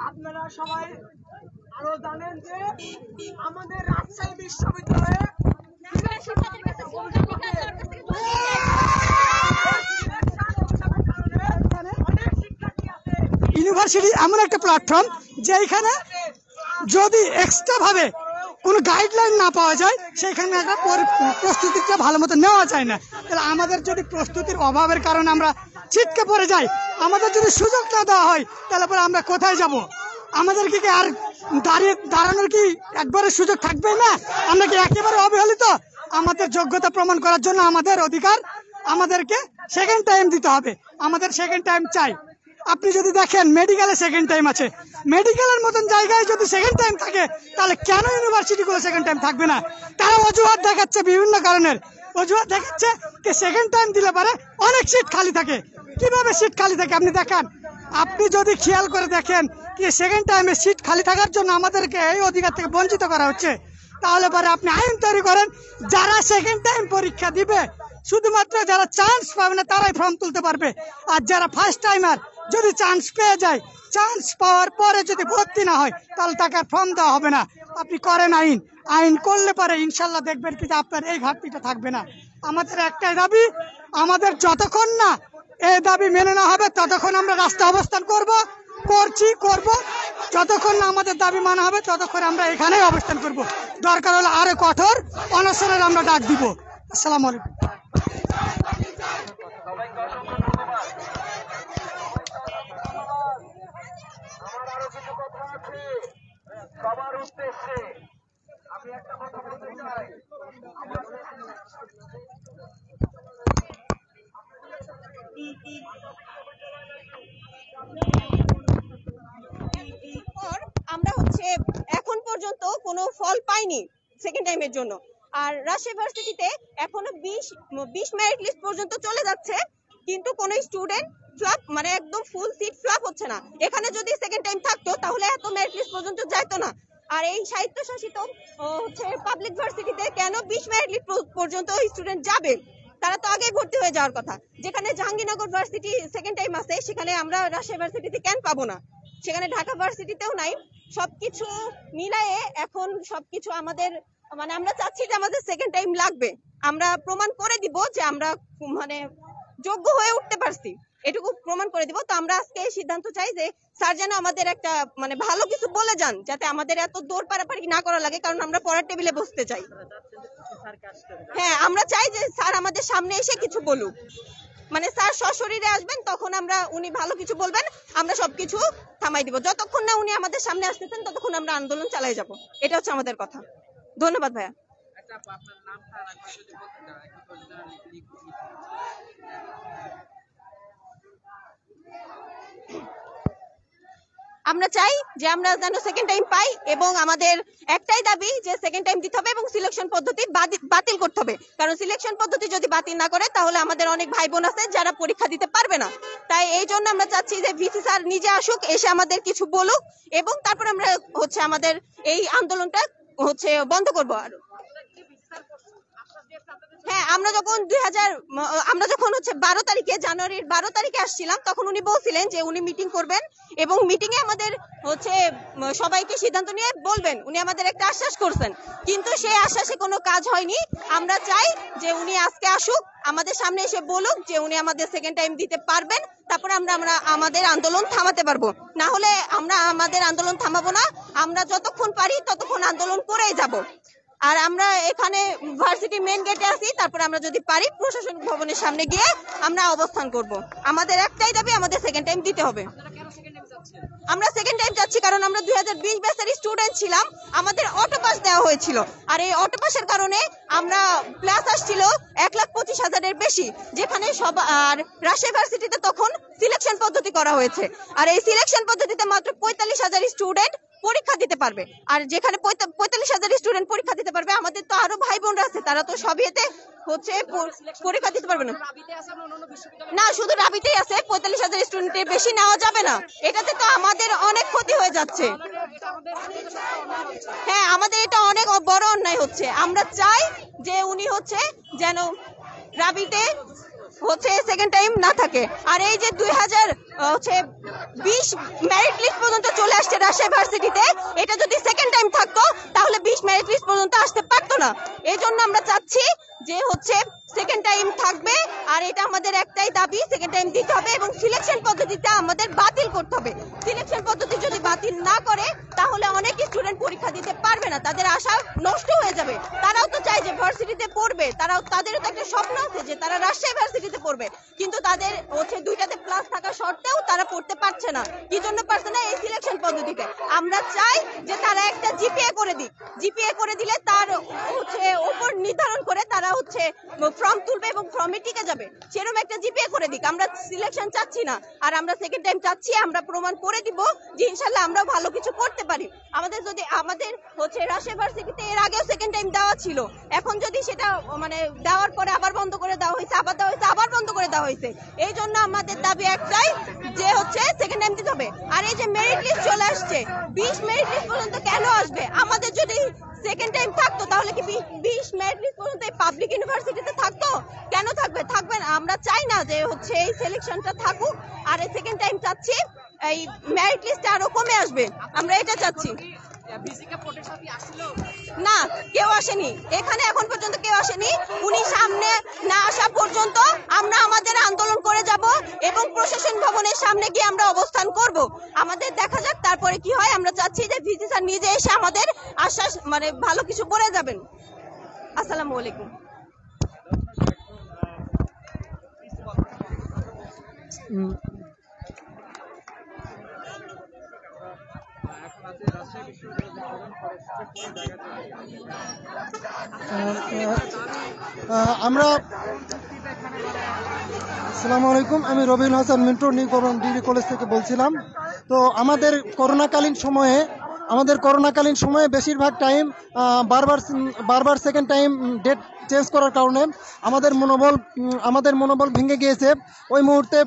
আপনারা সবাই আরো জানেন যে আমাদের রাজশাহী বিশ্ববিদ্যালয়ে ইউনিভার্সিটি এমন একটা প্ল্যাটফর্ম যেখানে যদি এক্সট্রা ভাবে কোনো গাইডলাইন না পাওয়া যায় সেখানে একটা প্রস্তুতিটা ভালো মতো নেওয়া যায় না। তাহলে আমাদের যদি প্রস্তুতির অভাবের কারণে আমরা ছিটকে পড়ে যাই, আমাদের যদি সুযোগ না দেওয়া হয়, তাহলে পরে আমরা কোথায় যাব? আমাদেরকে কি আর দাঁড়ানোর কি একবারে সুযোগ থাকবে না? আমরা কি একেবারে অবহেলিত? আমাদের যোগ্যতা প্রমাণ করার জন্য আমাদের অধিকার, আমাদেরকে সেকেন্ড টাইম দিতে হবে। আমাদের সেকেন্ড টাইম চাই। আপনি যদি দেখেন মেডিকেলে সেকেন্ড টাইম আছে, মেডিকেলের মতন জায়গায় যদি সেকেন্ড টাইম থাকে, তাহলে কেন ইউনিভার্সিটিগুলো সেকেন্ড টাইম থাকবে না? তারা অজুহাত দেখাচ্ছে, বিভিন্ন কারণের অজুহাত দেখাচ্ছে। সেকেন্ড টাইম দিলে পারে অনেক সিট খালি থাকে। কিভাবে সিট খালি থাকে আপনি দেখান। আপনি যদি খেয়াল করে দেখেন কি সেকেন্ড টাইমে সিট খালি থাকার জন্য আমাদেরকে এই অধিকার থেকে বঞ্চিত করা হচ্ছে, তাহলে পরে আপনি আইন তৈরি করেন, যারা সেকেন্ড টাইম পরীক্ষা দিবে শুধুমাত্র যারা চান্স পাবে না তারাই ফর্ম তুলতে পারবে। আর যারা ফার্স্ট টাইমার যদি চান্স পেয়ে যায়, চান্স পাওয়ার পরে যদি ভর্তি না হয়, তাহলে তাকে ফর্ম দেওয়া হবে না। আপনি করেন আইন, আইন করলে পরে ইনশাল্লাহ দেখবেন কি আপনার এই ঘাটতিটা থাকবে না। আমাদের একটাই দাবি, আমাদের যতক্ষণ না এই দাবি মেনে না হবে ততক্ষণ আমরা রাস্তা অবস্থান করব, করব। যতক্ষণ না আমাদের দাবি মানা হবে ততক্ষণ আমরা এখানেই অবস্থান করব। দরকার হলে আরো কঠোর অনশনের আমরা ডাক দিব। আসসালামু আলাইকুম। সবার উদ্দেশ্যে আমি একটা কথা বলতে চাই। আমরা এখন পর্যন্ত কোনো ফল পাইনি সেকেন্ড টাইমের জন্য। আর রাজশাহী ভার্সিটিতে এখনো 20 মেরিট লিস্ট পর্যন্ত চলে যাচ্ছে, কিন্তু কোনো স্টুডেন্ট ফ্লপ, মানে একদম ফুল সিট ফ্লপ হচ্ছে না। এখানে যদি সেকেন্ড টাইম থাকতো তাহলে এত মেরিট লিস্ট পর্যন্ত যাইতো না। আর এই স্বায়ত্তশাসিত পাবলিক ভার্সিটিতে কেন 20 মেরিট লিস্ট পর্যন্ত স্টুডেন্ট যাবে? তারা তো আগেই ভর্তি হয়ে যাওয়ার কথা। যেখানে জাহাঙ্গীরনগর ভার্সিটি সেকেন্ড টাইম আছে, সেখানে আমরা রাজশাহী ভার্সিটিতে কেন পাবো না? সেখানে ঢাকা ভার্সিটিতেও নাই। সবকিছু মিলায়ে এখন সবকিছু আমাদের, মানে আমরা চাচ্ছি যে আমাদের সেকেন্ড টাইম লাগবে। আমরা প্রমাণ করে দিব যে আমরা মানে যোগ্য হয়ে উঠতে পারছি, এটুকু প্রমাণ করে দিব। তো আমরা আজকে এই সিদ্ধান্ত চাই যে স্যার যেন আমাদের একটা মানে ভালো কিছু বলে যান, যাতে আমাদের এত দৌড় পারাপারি না করা লাগে, কারণ আমরা পড়ার টেবিলে বসতে চাই। হ্যাঁ, আমরা চাই যে স্যার আমাদের সামনে এসে কিছু বলুক, মানে স্যার সশরীরে আসবেন, তখন উনি ভালো কিছু বলবেন, আমরা সবকিছু থামাই দিব। যতক্ষণ না উনি আমাদের সামনে আসতেছেন ততক্ষণ আমরা আন্দোলন চালাই যাব। এটা হচ্ছে আমাদের কথা। ধন্যবাদ ভাইয়া। আমরা চাই যে আমরা যেন সেকেন্ড টাইম পাই, এবং আমাদের একটাই দাবি যে সেকেন্ড টাইম দিতে হবে এবং সিলেকশন পদ্ধতি বাতিল করতে হবে। কারণ সিলেকশন পদ্ধতি যদি বাতিল না করে তাহলে আমাদের অনেক ভাই বোন আছে যারা পরীক্ষা দিতে পারবে না। তাই এই জন্য আমরা চাচ্ছি যে ভিসি স্যার নিজে আসুক, এসে আমাদের কিছু বলুক, এবং তারপর আমরা আমাদের এই আন্দোলনটা বন্ধ করবো। আর হ্যাঁ, আমরা যখন 12 তারিখে, জানুয়ারির 12 তারিখে আসছিলাম, তখন উনি বলছিলেন যে উনি মিটিং করবেন এবং মিটিং এ আমাদের সবাইকে সিদ্ধান্ত নিয়ে বলবেন। উনি আমাদের একটা আশ্বাস করছেন, কিন্তু সেই আশ্বাসে কোনো কাজ হয়নি। আমরা চাই যে উনি আজকে আসুক, আমাদের সামনে এসে বলুক যে উনি আমাদের সেকেন্ড টাইম দিতে পারবেন, তারপরে আমরা আমাদের আন্দোলন থামাতে পারবো। না হলে আমরা আমাদের আন্দোলন থামাবো না। আমরা যতক্ষণ পারি ততক্ষণ আন্দোলন করেই যাব। আর আমরা এখানে ভার্সিটি মেইন গেটে আছি, তারপরে আমরা যদি পারি প্রশাসনিক ভবনের সামনে গিয়ে আমরা অবস্থান করব। আমাদের একটাই দাবি, আমাদের সেকেন্ড টাইম দিতে হবে। আমরা সেকেন্ড টাইম যাচ্ছি কারণ আমরা 2020 ব্যাচের স্টুডেন্ট ছিলাম, আমাদের অটো পাস দেওয়া হয়েছিল। আর এই অটো পাসের কারণে আমরা প্লাস আসছিল 1,25,000-এর বেশি, যেখানে আর রাজশাহী ভার্সিটিতে তখন সিলেকশন পদ্ধতি করা হয়েছে। আর এই সিলেকশন পদ্ধতিতে মাত্র 45,000 স্টুডেন্ট পরীক্ষা দিতে পারবে। আর যেখানে 45,000 স্টুডেন্ট পরীক্ষা দিতে পারবে, আমাদের তো আরো ভাই বোনরা আছে, তারা তো সব ইয়েতে পরীক্ষা দিতে পারবে না। না, শুধু রাবিতেই আছে। 45,000 স্টুডেন্টের বেশি নেওয়া যাবে না। এটাতে তো আমাদের অনেক ক্ষতি হয়ে যাচ্ছে। হ্যাঁ, আমাদের এটা অনেক বড় অন্যায় হচ্ছে। আমরা চাই যে উনি যেন রাবিতে হচ্ছে সেকেন্ড টাইম না থাকে। আর এই যে 2020 মেরিট লিস্ট পর্যন্ত চলে আসছে রাজশাহী ভার্সিটিতে, এটা যদি সেকেন্ড টাইম থাকতো তাহলে 20 মেরিট লিস্ট পর্যন্ত আসতে পারতো না। এই জন্য আমরা চাচ্ছি যে হচ্ছে সেকেন্ড টাইম থাকবে, আর এটা আমাদের একটাই দাবি, সেকেন্ড টাইম দিতে হবে এবং সিলেকশন পদ্ধতিটা আমাদের বাতিল করতে হবে। সিলেকশন পদ্ধতি যদি বাতিল না করে তাহলে অনেক স্টুডেন্ট পরীক্ষা দিতে পারবে না, তাদের আশা নষ্ট হয়ে যাবে। তারাও তো চায় যে ভার্সিটিতে পড়বে, তাদেরও তো একটা স্বপ্ন আছে যে তারা রাজশাহী ভার্সিটিতে পড়বে, কিন্তু তাদের হচ্ছে দুইটাতে প্লাস থাকা সত্ত্বেও তারা পড়তে পারছে না। কি জন্য পারছে না? এই সিলেকশন পদ্ধতিতে। আমরা চাই যে তারা একটা জিপিএ করে দিক, জিপিএ করে দিলে তার হচ্ছে উপর নির্ধারণ করে তারা হচ্ছে ফর্ম তুলবে এবং ফর্মে টিকে যাবে, সেরকম একটা জিপিএ করে দিক। আমরা সিলেকশন চাচ্ছি না, আর আমরা সেকেন্ড টাইম চাচ্ছি। আমরা প্রমাণ করে দিব যে ইনশাল্লাহ আমরা ভালো কিছু করতে পারি। আমাদের হচ্ছে রাজশাহী ভার্সিটিতে এর আগেও সেকেন্ড টাইম দেওয়া ছিল, এখন যদি সেটা মানে দেওয়ার পরে আবার বন্ধ করে দেওয়া হয়েছে, আবার দেওয়া হয়েছে, আবার বন্ধ করে দেওয়া হয়েছে। এই জন্য আমাদের দাবি একটাই যে হচ্ছে সেকেন্ড টাইম দিতে হবে। আর এই যে মেরিট লিস্ট চলে আসছে, 20 মেরিট লিস্ট পর্যন্ত কেন আসবে? আমাদের যদি সেকেন্ড টাইম থাকতো তাহলে কি 20 মেরিট লিস্ট পর্যন্ত পাবলিক ইউনিভার্সিটিতে থাকতো? কেন থাকবে না। আমরা চাই না যে হচ্ছে এই সিলেকশনটা থাকুক, আর এই সেকেন্ড টাইম চাচ্ছি এই মেরিট লিস্ট আরো কমে আসবে, আমরা এটা চাচ্ছি। না, কেউ আসেনি এখানে, এখন পর্যন্ত কেউ আসেনি। উনি সামনে না আসা পর্যন্ত আমরা আমাদের আন্দোলন করে যাব এবং প্রশাসন ভবনের সামনে গিয়ে আমরা অবস্থান করব। আমাদের দেখা যাক তারপরে কি হয়। আমরা চাচ্ছি যে ভিসি স্যার নিজে এসে আমাদের আশ্বাস মানে ভালো কিছু বলে যাবেন। আসসালামু আলাইকুম। আমরা আসসালামু আলাইকুম, আমি Rabiul Hasan Mintu new degree college থেকে বলছিলাম। তো আমাদের করোনাকালীন সময়ে বেশিরভাগ টাইম বারবার সেকেন্ড টাইম ডেট চেঞ্জ করার কারণে আমাদের মনোবল ভেঙে গিয়েছে। ওই মুহূর্তে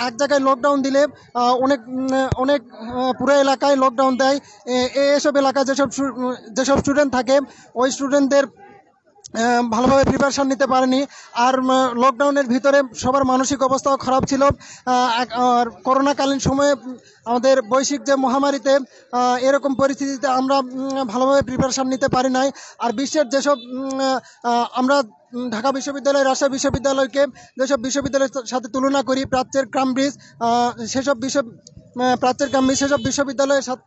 এক জায়গায় লকডাউন দিলে অনেক পুরো এলাকায় লকডাউন দেয়। এসব এলাকায় যেসব স্টুডেন্ট থাকে ওই স্টুডেন্টদের ভালোভাবে প্রিপারেশন নিতে পারেনি। আর লকডাউনের ভিতরে সবার মানসিক অবস্থাও খারাপ ছিল। আর করোনাকালীন সময়ে আমাদের বৈশ্বিক যে মহামারীতে এরকম পরিস্থিতিতে আমরা ভালোভাবে প্রিপারেশন নিতে পারি নাই। আর বিশ্বের যেসব আমরা ঢাকা বিশ্ববিদ্যালয়, রাজশাহী বিশ্ববিদ্যালয়কে যেসব বিশ্ববিদ্যালয়ের সাথে তুলনা করি, প্রাচ্যের ক্যামব্রিজ, সেসব বিশ্ববিদ্যালয়ের সাথে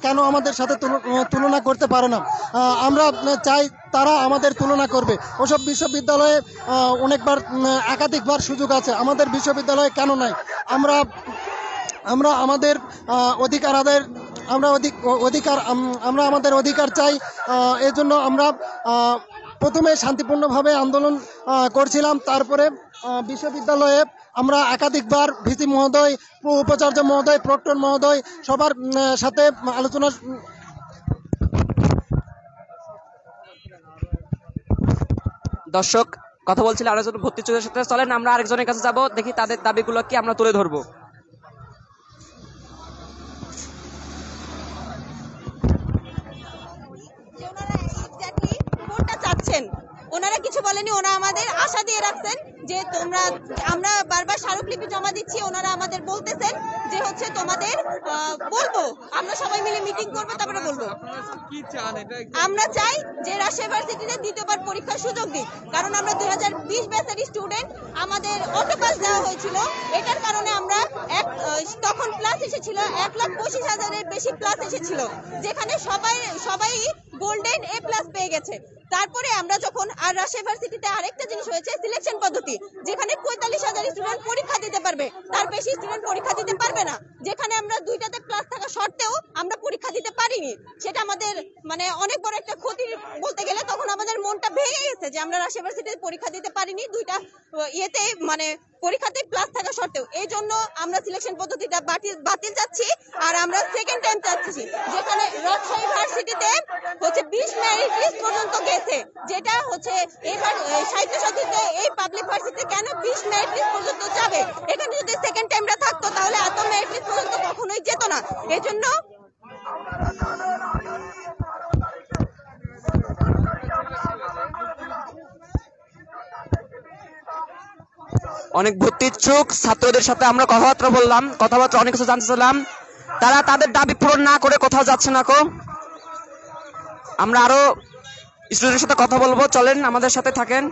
কেন আমাদের সাথে তুলনা করতে পারে না? আমরা চাই তারা আমাদের তুলনা করবে। ওসব বিশ্ববিদ্যালয়ে একাধিকবার সুযোগ আছে, আমাদের বিশ্ববিদ্যালয়ে কেন নাই? আমরা আমাদের আমাদের অধিকার চাই। এজন্য আমরা প্রথমে শান্তিপূর্ণভাবে আন্দোলন করছিলাম, তারপরে বিশ্ববিদ্যালয়ে আমরা একাধিকবার ভিসি মহোদয়, উপাচার্য মহোদয়, প্রক্টর মহোদয় সবার সাথে আলোচনা। দর্শক কথা বলছিলেন আরেকজন ভর্তি চুক্তির সাথে। চলেন আমরা আরেকজনের কাছে যাব, দেখি তাদের দাবিগুলো কি আমরা তুলে ধরবো। ওনারা কিছু বলেনি, ওনারা আমাদের আশা দিয়ে রাখছেন যে আমরা বারবার স্মারকলিপি জমা দিচ্ছি, ওনারা আমাদের বলতেছেন যে হচ্ছে তোমাদের বলবো, আমরা সবাই মিলে মিটিং করবো, তারপরে বলবো। আমরা চাই যে রাজশাহী ভার্সিটিতে দ্বিতীয়বার পরীক্ষার সুযোগ দিক, কারণ আমরা 2020 ব্যাচের স্টুডেন্ট, আমাদের অটো পাস দেওয়া হয়েছিল। এটার কারণে আমরা তখন প্লাস এসেছিল 1,25,000-এর বেশি প্লাস এসেছিল, যেখানে সবাই গোল্ডেন এ প্লাস পেয়ে গেছে। তারপরে আমরা যখন আর রাজশাহী ভার্সিটিতে আরেকটা জিনিস হয়েছে সিলেকশন পদ্ধতি, যেখানে 45,000 স্টুডেন্ট পরীক্ষা দিতে পারবে, তার বেশি স্টুডেন্ট পরীক্ষা দিতে পারবে না। যেখানে আমরা দুইটাতে প্লাস থাকা সত্ত্বেও আমরা পরীক্ষা দিতে পারিনি, সেটা আমাদের মানে অনেক বড় একটা ক্ষতি বলতে গেলে। তখন আমাদের মনটা ভেঙে গেছে যে আমরা রাজশাহী ভার্সিটিতে পরীক্ষা দিতে পারিনি, দুইটা ইয়েতে মানে পরীক্ষাতে প্লাস থাকা সত্ত্বেও। এই জন্য আমরা সিলেকশন পদ্ধতিটা বাতিল চাচ্ছি, আর আমরা সেকেন্ড টাইম চাচ্ছি, যেখানে রাজশাহী ভার্সিটিতে হচ্ছে 20 মেরিট লিস্ট পর্যন্ত গেছে, যেটা হচ্ছে এবার সাহিত্য সাথীতে এই পাবলিক ভার্সিটিতে কেন 20 মেরিট লিস্ট পর্যন্ত যাবে? এখানে যদি সেকেন্ড টাইমটা থাকতো তাহলে এত মেরিট লিস্ট পর্যন্ত কখনোই যেত না। এই জন্য অনেক ভর্তি ইচ্ছুক ছাত্রদের সাথে আমরা কথাবার্তা বললাম, কথাবার্তা অনেক কিছু জানতে চাইলাম। তারা তাদের দাবি পূরণ না করে কোথাও যাচ্ছে না। আমরা আরো স্টুডেন্টের সাথে কথা বলবো, চলেন আমাদের সাথে থাকেন।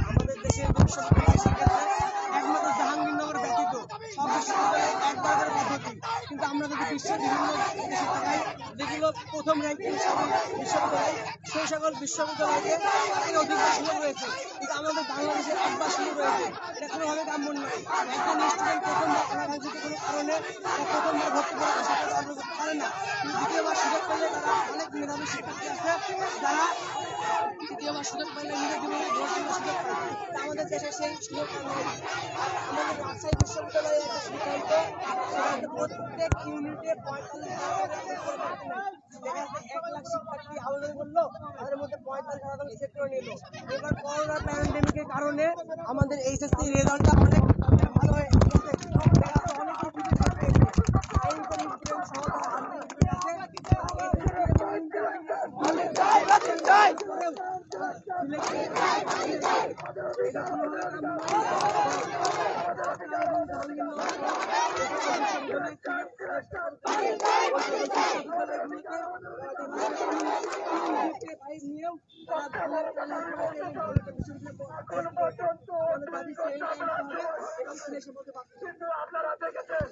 আমাদের দেশের বিশ্ববিদ্যালয় শিক্ষার্থী একমাত্র জাহাঙ্গীরনগর ব্যতীত সব বিশ্ববিদ্যালয়ে এক ভাগের পদ্ধতি, কিন্তু আমরা যদি বিশ্বের বিভিন্ন দেশে তাকাই, যেগুলো প্রথম র্যাঙ্কিং বিশ্ববিদ্যালয়, সেই সকল বিশ্ববিদ্যালয়ে তাদের অধিকার সুযোগ রয়েছে, কিন্তু আমাদের বাংলাদেশে একবার সুযোগ রয়েছে। এটা কোনোভাবে কাম্য নয়। একজন স্টুডেন্ট প্রথমবার অনাকাঙ্ক্ষিত কোনো কারণে প্রথমবার ভর্তি পরীক্ষা অর্জন করতে পারে না, কিন্তু দ্বিতীয়বার সুযোগ পেলে তারা অনেক মেধাবী শিক্ষার্থী আছে যারা দ্বিতীয়বার সুযোগ পেলে নিজের জীবনে ভর্তির সুযোগ পায়। আমাদের দেশে সেই সুযোগ নেই। আমাদের রাজশাহী বিশ্ববিদ্যালয়ে একটা সিদ্ধান্ত, সেটা হচ্ছে প্রত্যেক ইউনিটে 45,000 1 লাখ শিক্ষার্থী আবেদন করলো, তাদের মধ্যে 45,000 সিলেক্ট করে নিল। এবার করোনা প্যান্ডেমিকের কারণে আমাদের এইচএসসি রেজাল্টটা অনেক ভালো হয়ে গেছে। আপনারা দেখেছেন